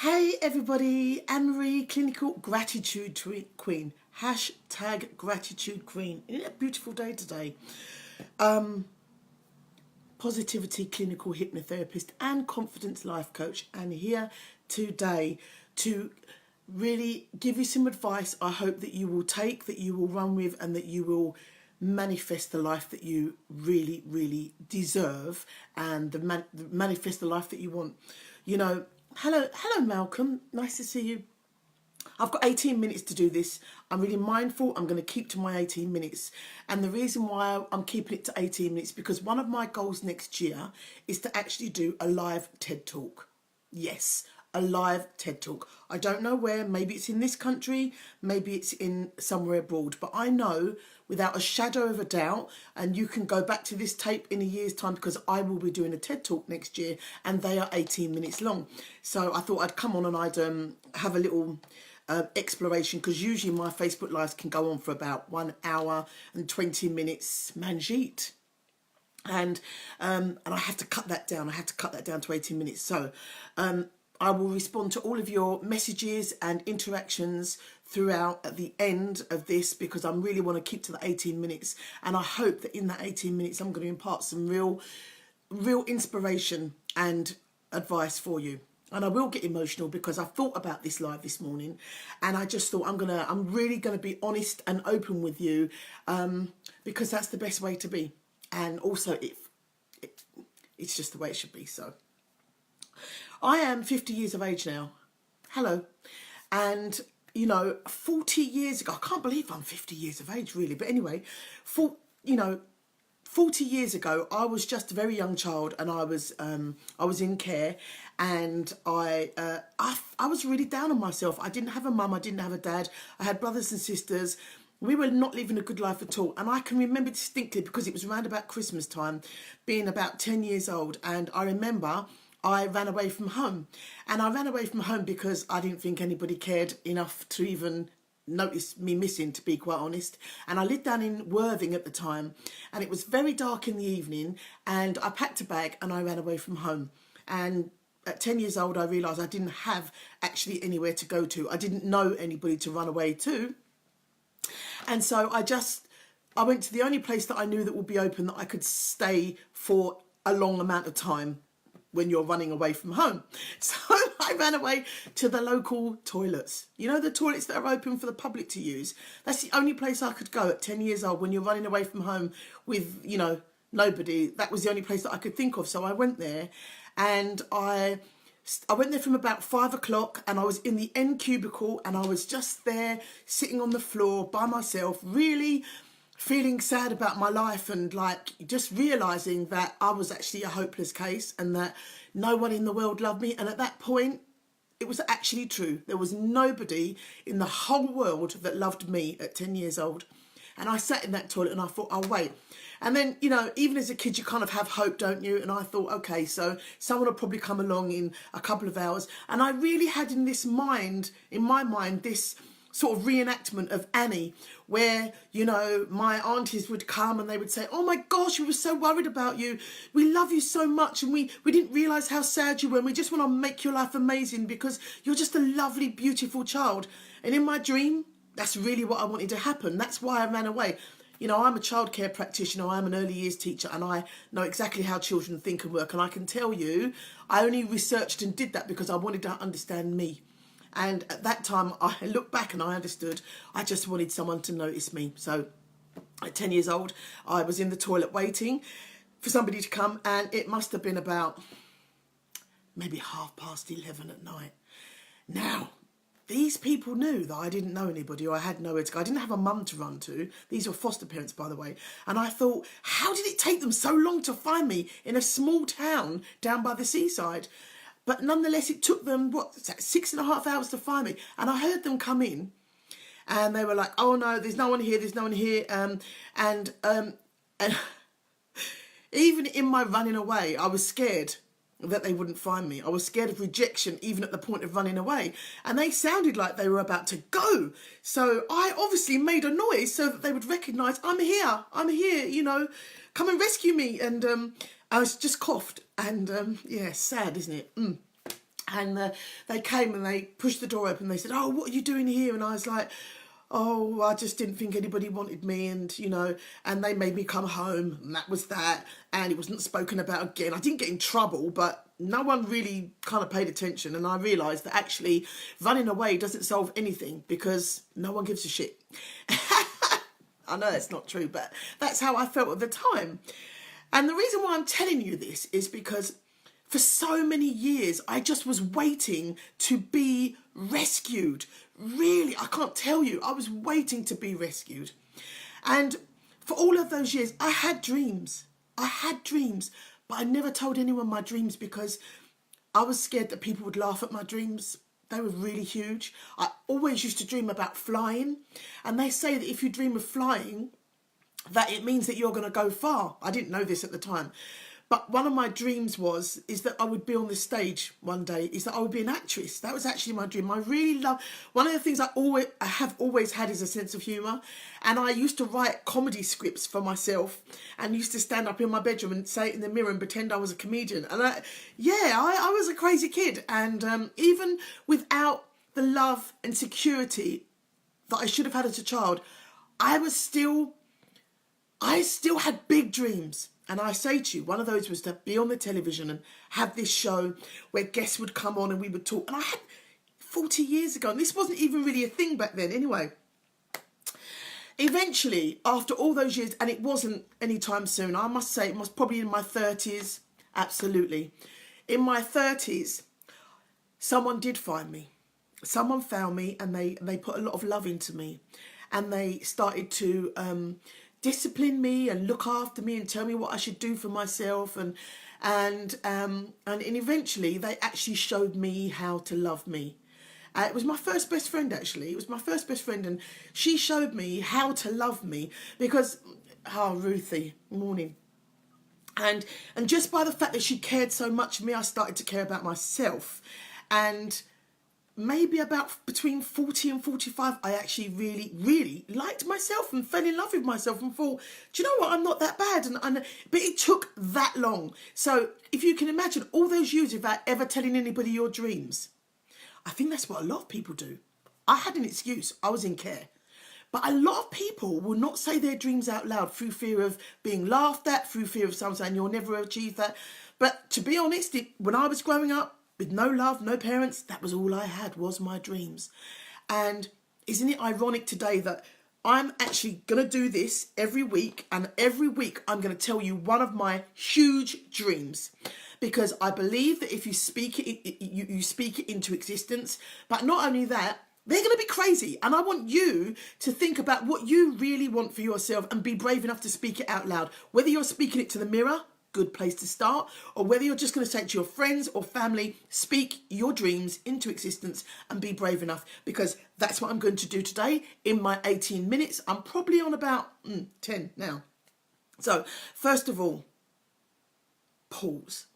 Hey everybody, Anne-Marie, Clinical Gratitude Queen. Hashtag Gratitude Queen. Isn't it a beautiful day today? Positivity clinical hypnotherapist and confidence life coach, and here today to really give you some advice I hope that you will take, that you will run with, and that you will manifest the life that you really deserve, and manifest the life that you want. You know, hello Malcolm, nice to see you. I've got 18 minutes to do this. I'm really mindful. I'm going to keep to my 18 minutes. And the reason why I'm keeping it to 18 minutes, because one of my goals next year is to actually do a live TED Talk. Yes, a live TED Talk. I don't know where. Maybe it's in this country. Maybe it's in somewhere abroad. But I know without a shadow of a doubt, and you can go back to this tape in a year's time, because I will be doing a TED Talk next year and they are 18 minutes long. So I thought I'd come on and I'd have a little exploration, because usually my Facebook lives can go on for about 1 hour and 20 minutes, Manjeet. And I have to cut that down. I have to cut that down to 18 minutes. So I will respond to all of your messages and interactions throughout at the end of this, because I really want to keep to the 18 minutes. And I hope that in that 18 minutes, I'm going to impart some real inspiration and advice for you. And I will get emotional, because I thought about this live this morning, and I just thought I'm really gonna be honest and open with you, because that's the best way to be. And also it's just the way it should be. So I am 50 years of age now. Hello. And you know, 40 years ago, I can't believe I'm 50 years of age really, but anyway, 40 years ago, I was just a very young child, and I was in care, and I was really down on myself. I didn't have a mum, I didn't have a dad, I had brothers and sisters. We were not living a good life at all. And I can remember distinctly, because it was around about Christmas time, being about 10 years old, and I remember I ran away from home. And I ran away from home because I didn't think anybody cared enough to even noticed me missing, to be quite honest. And I lived down in Worthing at the time, and it was very dark in the evening, and I packed a bag and I ran away from home. And at 10 years old, I realised I didn't have actually anywhere to go to. I didn't know anybody to run away to. And so I went to the only place that I knew that would be open, that I could stay for a long amount of time when you're running away from home. So I ran away to the local toilets. You know, the toilets that are open for the public to use. That's the only place I could go at 10 years old when you're running away from home with, you know, nobody. That was the only place that I could think of. So I went there, and I went there from about 5 o'clock, and I was in the end cubicle, and I was just there sitting on the floor by myself, really feeling sad about my life, and like just realising that I was actually a hopeless case, and that no one in the world loved me. And at that point, it was actually true. There was nobody in the whole world that loved me at 10 years old. And I sat in that toilet and I thought, I'll wait. And then, you know, even as a kid, you kind of have hope, don't you? And I thought, okay, so someone will probably come along in a couple of hours. And I really had in my mind, this sort of reenactment of Annie, where, you know, my aunties would come and they would say, oh my gosh, we were so worried about you. We love you so much, and we didn't realise how sad you were, and we just want to make your life amazing because you're just a lovely, beautiful child. And in my dream, that's really what I wanted to happen. That's why I ran away. You know, I'm a childcare practitioner, I'm an early years teacher, and I know exactly how children think and work. And I can tell you, I only researched and did that because I wanted to understand me. And at that time, I looked back and I understood. I just wanted someone to notice me. So at 10 years old, I was in the toilet waiting for somebody to come, and it must have been about maybe 11:30 at night. Now, these people knew that I didn't know anybody, or I had nowhere to go. I didn't have a mum to run to. These were foster parents, by the way. And I thought, how did it take them so long to find me in a small town down by the seaside? But nonetheless, it took them, 6.5 hours to find me. And I heard them come in, and they were like, oh no, there's no one here, there's no one here. And even in my running away, I was scared that they wouldn't find me. I was scared of rejection, even at the point of running away. And they sounded like they were about to go. So I obviously made a noise so that they would recognise, I'm here, you know, come and rescue me. And I was just coughed. And yeah, sad, isn't it? And they came and they pushed the door open. They said, "Oh, what are you doing here?" And I was like, "Oh, I just didn't think anybody wanted me." And, you know, and they made me come home, and that was that. And it wasn't spoken about again. I didn't get in trouble, but no one really kind of paid attention. And I realised that actually running away doesn't solve anything because no one gives a shit. I know that's not true, but that's how I felt at the time. And the reason why I'm telling you this is because for so many years, I just was waiting to be rescued. Really, I can't tell you. I was waiting to be rescued. And for all of those years, I had dreams. I had dreams, but I never told anyone my dreams because I was scared that people would laugh at my dreams. They were really huge. I always used to dream about flying. And they say that if you dream of flying, that it means that you're going to go far. I didn't know this at the time. But one of my dreams is that I would be on the stage one day, is that I would be an actress. That was actually my dream. I really love, one of the things I have always had is a sense of humour. And I used to write comedy scripts for myself and used to stand up in my bedroom and say it in the mirror and pretend I was a comedian. And I was a crazy kid. And even without the love and security that I should have had as a child, I still had big dreams. And I say to you, one of those was to be on the television and have this show where guests would come on and we would talk. And I had 40 years ago, and this wasn't even really a thing back then anyway. Eventually, after all those years, and it wasn't anytime soon, I must say it was probably in my 30s, absolutely. In my 30s, someone did find me. Someone found me and they put a lot of love into me. And they started to discipline me and look after me and tell me what I should do for myself, and eventually they actually showed me how to love me. It was my first best friend, actually. It was my first best friend, and she showed me how to love me because, Ruthie, morning. And just by the fact that she cared so much of me, I started to care about myself. And maybe about between 40 and 45, I actually really, really liked myself and fell in love with myself and thought, do you know what, I'm not that bad. But it took that long. So if you can imagine all those years without ever telling anybody your dreams, I think that's what a lot of people do. I had an excuse. I was in care. But a lot of people will not say their dreams out loud through fear of being laughed at, through fear of someone saying you'll never achieve that. But to be honest, when I was growing up, with no love, no parents, that was all I had, was my dreams. And isn't it ironic today that I'm actually going to do this every week, and every week I'm going to tell you one of my huge dreams, because I believe that if you speak it, you speak it into existence. But not only that, they're going to be crazy. And I want you to think about what you really want for yourself and be brave enough to speak it out loud. Whether you're speaking it to the mirror, good place to start, or whether you're just going to say it to your friends or family, speak your dreams into existence and be brave enough, because that's what I'm going to do today in my 18 minutes. I'm probably on about 10 now. So first of all, pause.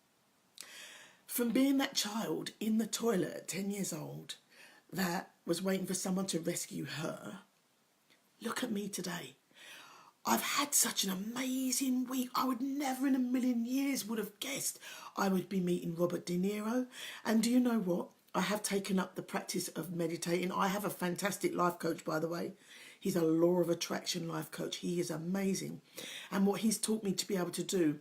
From being that child in the toilet at 10 years old that was waiting for someone to rescue her, look at me today. I've had such an amazing week. I would never in a million years would have guessed I would be meeting Robert De Niro. And do you know what? I have taken up the practice of meditating. I have a fantastic life coach, by the way. He's a law of attraction life coach. He is amazing. And what he's taught me to be able to do,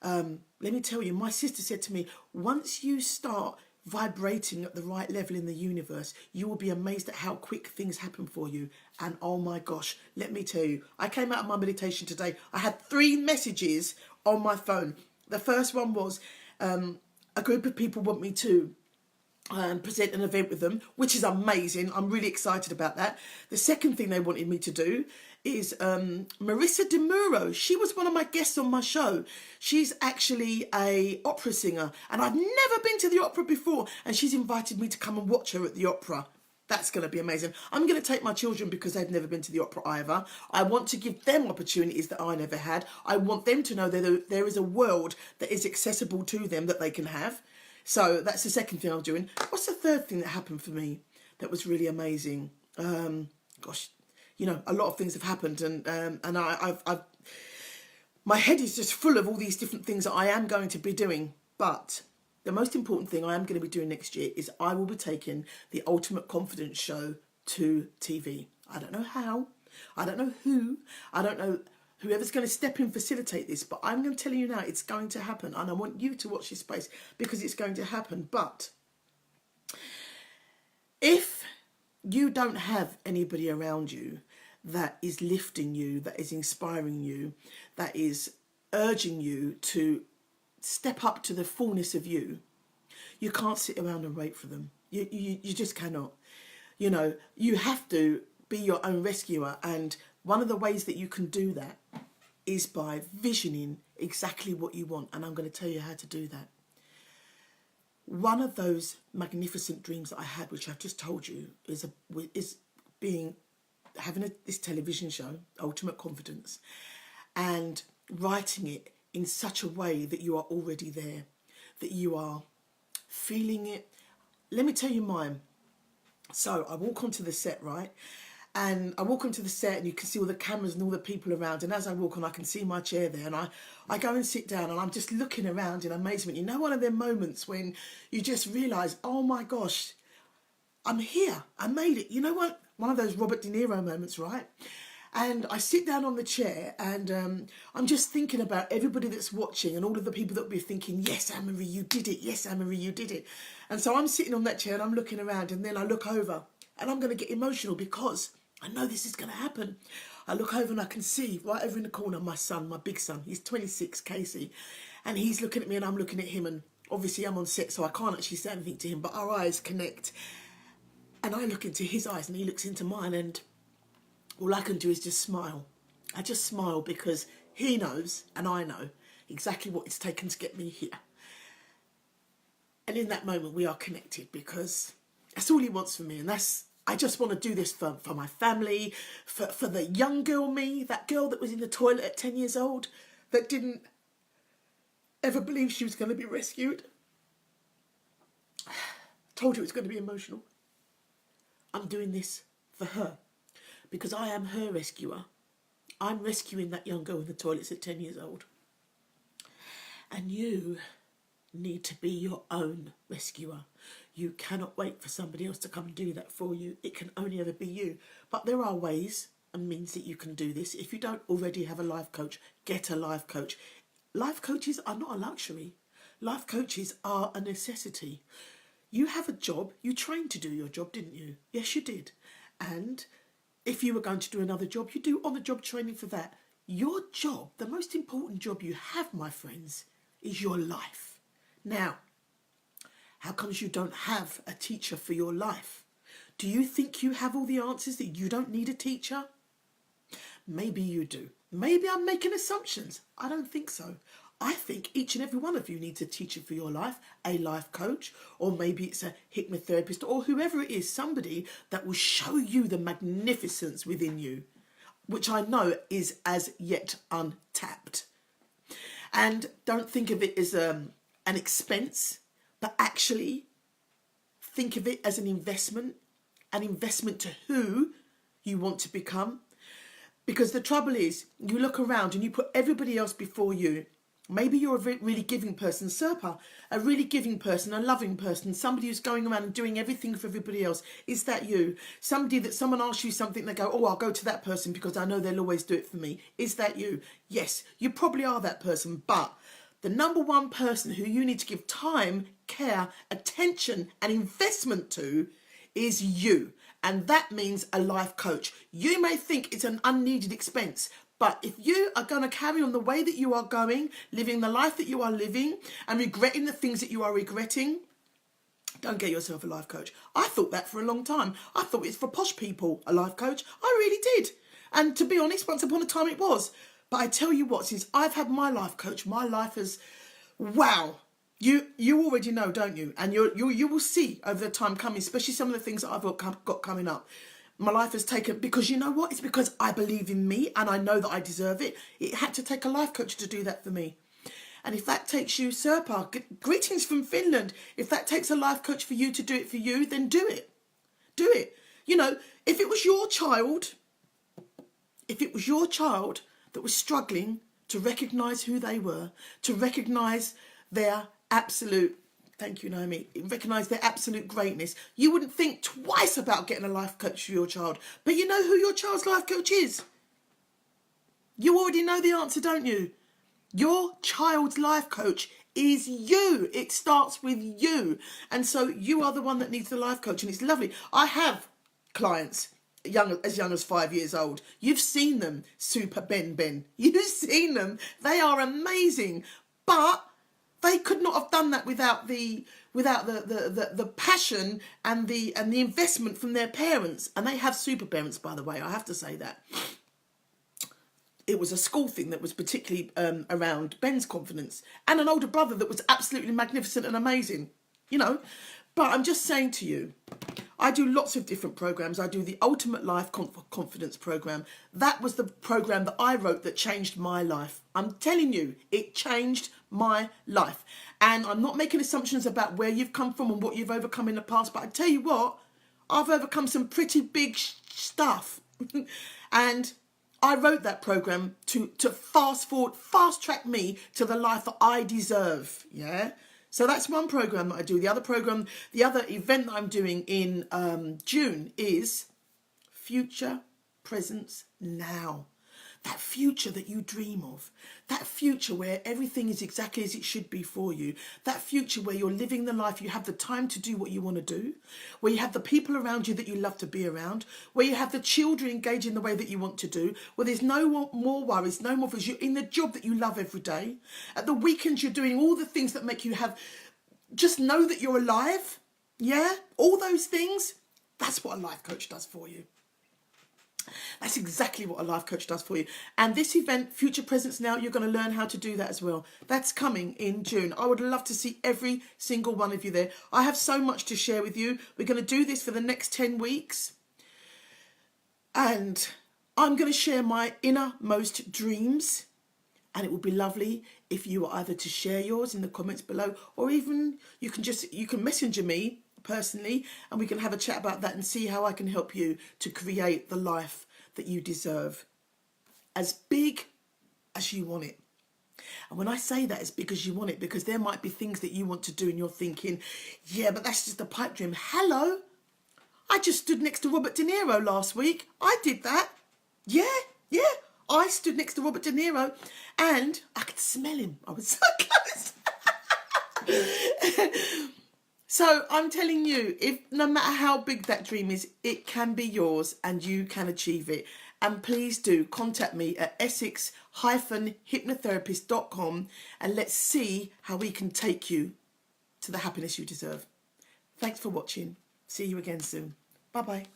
let me tell you, my sister said to me, once you start vibrating at the right level in the universe, you will be amazed at how quick things happen for you. And oh my gosh, let me tell you, I came out of my meditation today. I had 3 messages on my phone. The first one was a group of people want me to present an event with them, which is amazing. I'm really excited about that. The second thing they wanted me to do is Marissa De Muro. She was one of my guests on my show. She's actually a opera singer, and I've never been to the opera before, and she's invited me to come and watch her at the opera. That's going to be amazing. I'm going to take my children because they've never been to the opera either. I want to give them opportunities that I never had. I want them to know that there is a world that is accessible to them that they can have. So that's the second thing I'm doing. What's the third thing that happened for me that was really amazing? Gosh, you know, a lot of things have happened, and I've my head is just full of all these different things that I am going to be doing. But the most important thing I am going to be doing next year is I will be taking the Ultimate Confidence Show to TV. I don't know how, I don't know who, I don't know whoever's going to step in and facilitate this, but I'm going to tell you now, it's going to happen, and I want you to watch this space because it's going to happen. But if you don't have anybody around you that is lifting you, that is inspiring you, that is urging you to step up to the fullness of you, you can't sit around and wait for them. You just cannot. You know, you have to be your own rescuer, and one of the ways that you can do that is by visioning exactly what you want, and I'm going to tell you how to do that. One of those magnificent dreams that I had, which I've just told you, is having this television show, Ultimate Confidence, and writing it in such a way that you are already there, that you are feeling it. Let me tell you mine. So I walk onto the set, right? And I walk onto the set and you can see all the cameras and all the people around. And as I walk on, I can see my chair there. And I go and sit down and I'm just looking around in amazement. You know, one of them moments when you just realise, oh my gosh, I'm here. I made it. You know what? One of those Robert De Niro moments, right? And I sit down on the chair and I'm just thinking about everybody that's watching and all of the people that will be thinking, yes, Anne-Marie, you did it. Yes, Anne-Marie, you did it. And so I'm sitting on that chair and I'm looking around, and then I look over and I'm going to get emotional because I know this is going to happen. I look over and I can see right over in the corner my son, my big son. He's 26, Casey. And he's looking at me and I'm looking at him. And obviously I'm on set, so I can't actually say anything to him, but our eyes connect. And I look into his eyes and he looks into mine, and all I can do is just smile. I just smile because he knows and I know exactly what it's taken to get me here. And in that moment we are connected because that's all he wants from me. And I just want to do this for my family, for the young girl me, that girl that was in the toilet at 10 years old, that didn't ever believe she was going to be rescued. Told you it was going to be emotional. I'm doing this for her because I am her rescuer. I'm rescuing that young girl in the toilets at 10 years old. And you need to be your own rescuer. You cannot wait for somebody else to come and do that for you. It can only ever be you. But there are ways and means that you can do this. If you don't already have a life coach, get a life coach. Life coaches are not a luxury. Life coaches are a necessity. You have a job. You trained to do your job, didn't you? Yes, you did. And if you were going to do another job, you do on-the-job training for that. Your job, the most important job you have, my friends, is your life. Now, how comes you don't have a teacher for your life? Do you think you have all the answers, that you don't need a teacher? Maybe you do. Maybe I'm making assumptions. I don't think so. I think each and every one of you needs a teacher for your life, a life coach, or maybe it's a hypnotherapist, or whoever it is, somebody that will show you the magnificence within you, which I know is as yet untapped. And don't think of it as an expense, but actually think of it as an investment to who you want to become. Because the trouble is, you look around and you put everybody else before you. Maybe you're a really giving person, Serpa, a really giving person, a loving person, somebody who's going around and doing everything for everybody else. Is that you? Somebody that someone asks you something, they go, oh, I'll go to that person because I know they'll always do it for me. Is that you? Yes, you probably are that person, but the number one person who you need to give time, care, attention and investment to is you. And that means a life coach. You may think it's an unneeded expense, but if you are going to carry on the way that you are going, living the life that you are living and regretting the things that you are regretting, don't get yourself a life coach. I thought that for a long time. I thought it's for posh people, a life coach. I really did. And to be honest, once upon a time it was. But I tell you what, since I've had my life coach, my life has, wow. You already know, don't you? And you will see over the time coming, especially some of the things that I've got coming up. My life has taken, because you know what? It's because I believe in me and I know that I deserve it. It had to take a life coach to do that for me. And if that takes you, Serpa, greetings from Finland. If that takes a life coach for you to do it for you, then do it. Do it. You know, if it was your child that was struggling to recognise who they were, to recognise their absolute Thank you, Naomi. Recognise their absolute greatness. You wouldn't think twice about getting a life coach for your child. But you know who your child's life coach is? You already know the answer, don't you? Your child's life coach is you. It starts with you. And so you are the one that needs the life coach. And it's lovely. I have clients as young as 5 years old. You've seen them, Super Ben. You've seen them. They are amazing. But they could not have done that without the passion and the investment from their parents. And they have super parents, by the way. I have to say that. It was a school thing that was particularly around Ben's confidence, and an older brother that was absolutely magnificent and amazing, you know. But I'm just saying to you, I do lots of different programs. I do the Ultimate Life Confidence program. That was the program that I wrote that changed my life. I'm telling you, it changed my life. And I'm not making assumptions about where you've come from and what you've overcome in the past, but I tell you what, I've overcome some pretty big stuff. And I wrote that program to fast track me to the life that I deserve. Yeah. So that's one program that I do. The other event that I'm doing in June is Future Presence Now. That future that you dream of. That future where everything is exactly as it should be for you. That future where you're living the life, you have the time to do what you want to do. Where you have the people around you that you love to be around. Where you have the children engage in the way that you want to do. Where there's no more worries, no more worries. You're in the job that you love every day. At the weekends, you're doing all the things that make you just know that you're alive. Yeah? All those things. That's what a life coach does for you. That's exactly what a life coach does for you. And this event, Future Presence Now, you're going to learn how to do that as well. That's coming in June. I would love to see every single one of you there. I have so much to share with you. We're going to do this for the next 10 weeks. And I'm going to share my innermost dreams. And it would be lovely if you were either to share yours in the comments below, or even you can messenger me personally, and we can have a chat about that and see how I can help you to create the life that you deserve, as big as you want it. And when I say that, it's because you want it, because there might be things that you want to do and you're thinking, yeah, but that's just a pipe dream. Hello, I just stood next to Robert De Niro last week. I did that. Yeah. I stood next to Robert De Niro and I could smell him. I was so close. So I'm telling you, no matter how big that dream is, it can be yours and you can achieve it. And please do contact me at essex-hypnotherapist.com and let's see how we can take you to the happiness you deserve. Thanks for watching. See you again soon. Bye-bye.